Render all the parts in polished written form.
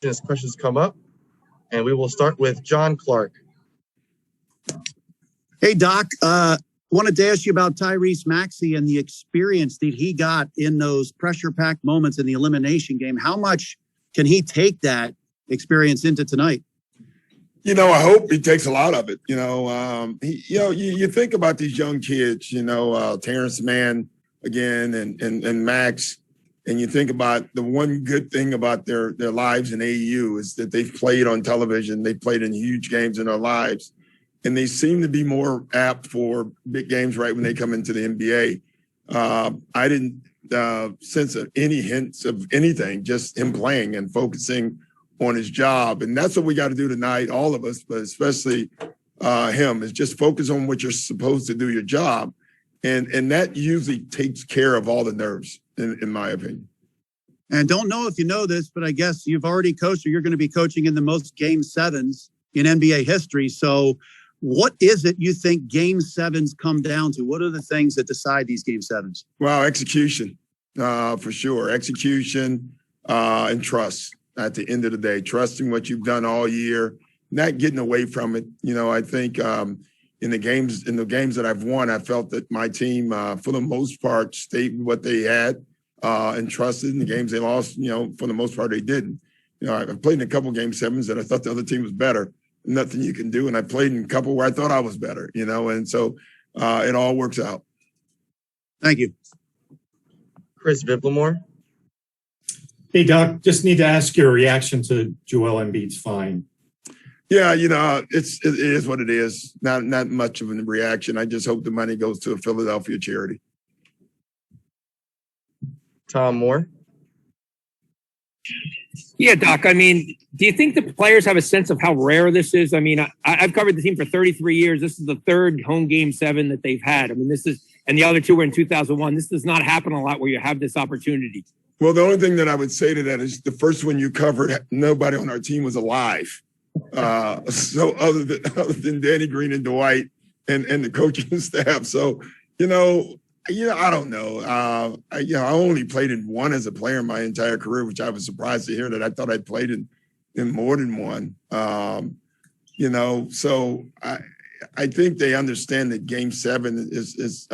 as questions come up, and we will start with John Clark. Hey, Doc. Wanted to ask you about Tyrese Maxey and the experience that he got in those pressure-packed moments in the elimination game. How much can he take that experience into tonight? I hope he takes a lot of it. You think about these young kids, Terrence Mann again and Max, and you think about the one good thing about their lives in AAU is that they've played on television. They've played in huge games in their lives, and they seem to be more apt for big games right when they come into the NBA. I didn't sense any hints of anything, just him playing and focusing on his job. And that's what we got to do tonight, all of us, but especially him, is just focus on what you're supposed to do, your job. And that usually takes care of all the nerves, in my opinion. And don't know if you know this, but I guess you've already coached, or you're going to be coaching in the most Game 7s in NBA history. So what is it you think Game 7s come down to? What are the things that decide these Game 7s? Well, execution, for sure. Execution and trust at the end of the day. Trusting what you've done all year, not getting away from it. I think in the games that I've won, I felt that my team, for the most part, stayed with what they had and trusted. In the games they lost, for the most part, they didn't. I've played in a couple Game 7s that I thought the other team was better. Nothing you can do. And I played in a couple where I thought I was better, and so it all works out. Thank you. Chris Viplamore. Hey, Doc, just need to ask your reaction to Joel Embiid's fine. Yeah, it is what it is. Not much of a reaction. I just hope the money goes to a Philadelphia charity. Tom Moore. Yeah, Doc. I mean, do you think the players have a sense of how rare this is? I mean, I've covered the team for 33 years. This is the third home Game 7 that they've had. I mean, and the other two were in 2001. This does not happen a lot where you have this opportunity. Well, the only thing that I would say to that is the first one you covered, nobody on our team was alive. So other than Danny Green and Dwight and the coaching staff. So, I don't know. I only played in one as a player my entire career, which I was surprised to hear that. I thought I'd played in more than one. So I think they understand that Game 7 is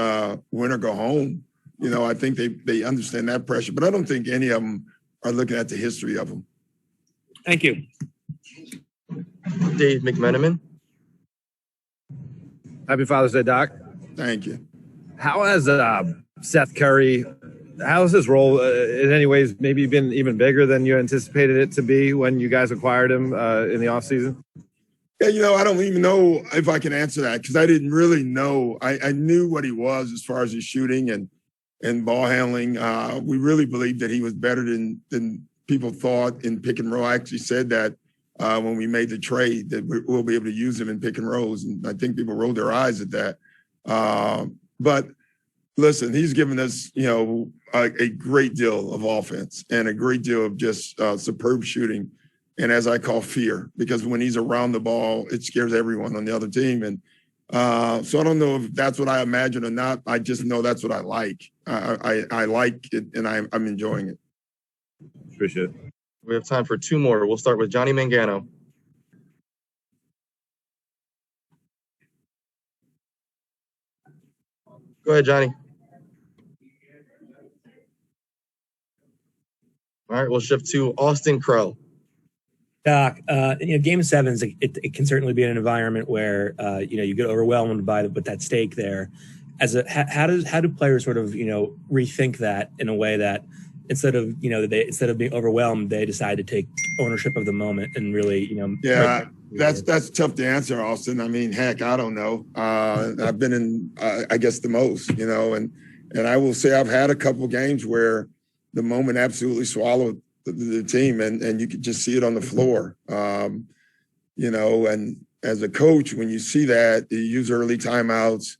win or go home. I think they understand that pressure, but I don't think any of them are looking at the history of them. Thank you. Dave McMenamin. Happy Father's Day, Doc. Thank you. How has Seth Curry, how's his role in any ways maybe been even bigger than you anticipated it to be when you guys acquired him in the offseason? Yeah, I don't even know if I can answer that because I didn't really know. I knew what he was as far as his shooting and ball handling. We really believed that he was better than people thought in pick and roll. I actually said that when we made the trade that we'll be able to use him in pick and rolls. And I think people rolled their eyes at that. But listen, he's given us, a great deal of offense and a great deal of just superb shooting. And as I call fear, because when he's around the ball, it scares everyone on the other team. And so I don't know if that's what I imagine or not. I just know that's what I like. I like it and I'm enjoying it. Appreciate it. We have time for two more. We'll start with Johnny Mangano. Go ahead, Johnny. All right, we'll shift to Austin Crow. Doc, Game 7s, it can certainly be an environment where you get overwhelmed with that stake there. How do players sort of rethink that in a way that instead of being overwhelmed, they decide to take ownership of the moment and really that's tough to answer, Austin. I mean, heck, I don't know. I've been in I guess the most, and I will say I've had a couple games where the moment absolutely swallowed the team, and you could just see it on the floor. And as a coach, when you see that, you use early timeouts.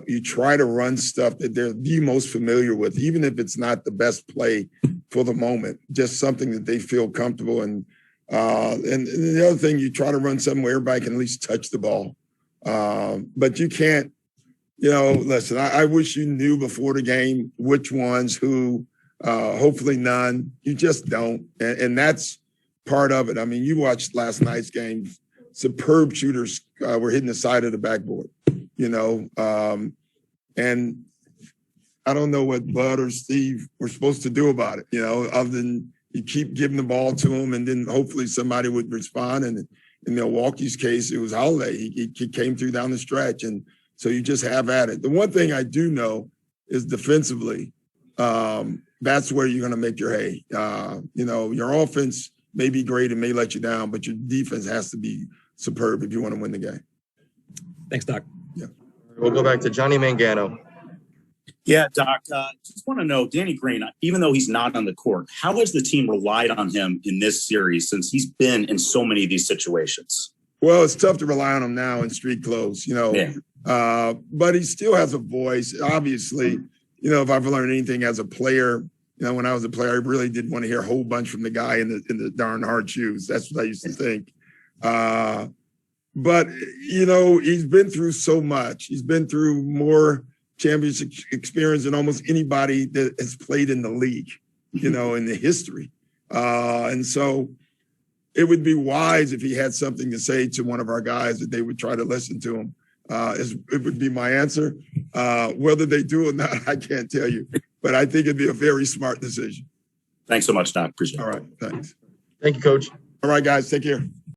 You try to run stuff that they're the most familiar with, even if it's not the best play for the moment, just something that they feel comfortable. And the other thing, you try to run something where everybody can at least touch the ball. But you can't, listen, I wish you knew before the game which ones, who, hopefully none. You just don't. And that's part of it. I mean, you watched last night's game. Superb shooters were hitting the side of the backboard, and I don't know what Bud or Steve were supposed to do about it, other than you keep giving the ball to him and then hopefully somebody would respond. And in Milwaukee's case, it was Holiday. He came through down the stretch. And so you just have at it. The one thing I do know is defensively, that's where you're going to make your hay. Your offense may be great and may let you down, but your defense has to be superb if you want to win the game. Thanks, Doc. Yeah. We'll go back to Johnny Mangano. Yeah, Doc, just want to know, Danny Green, even though he's not on the court, how has the team relied on him in this series since he's been in so many of these situations? Well, it's tough to rely on him now in street clothes, but he still has a voice. Obviously, if I've learned anything as a player, when I was a player, I really didn't want to hear a whole bunch from the guy in the darn hard shoes. That's what I used to think. But, he's been through so much. He's been through more championship experience than almost anybody that has played in the league, in the history. And so it would be wise if he had something to say to one of our guys that they would try to listen to him. It would be my answer. Whether they do or not, I can't tell you. But I think it'd be a very smart decision. Thanks so much, Doc. Appreciate it. All right. Thanks. Thank you, Coach. All right, guys. Take care.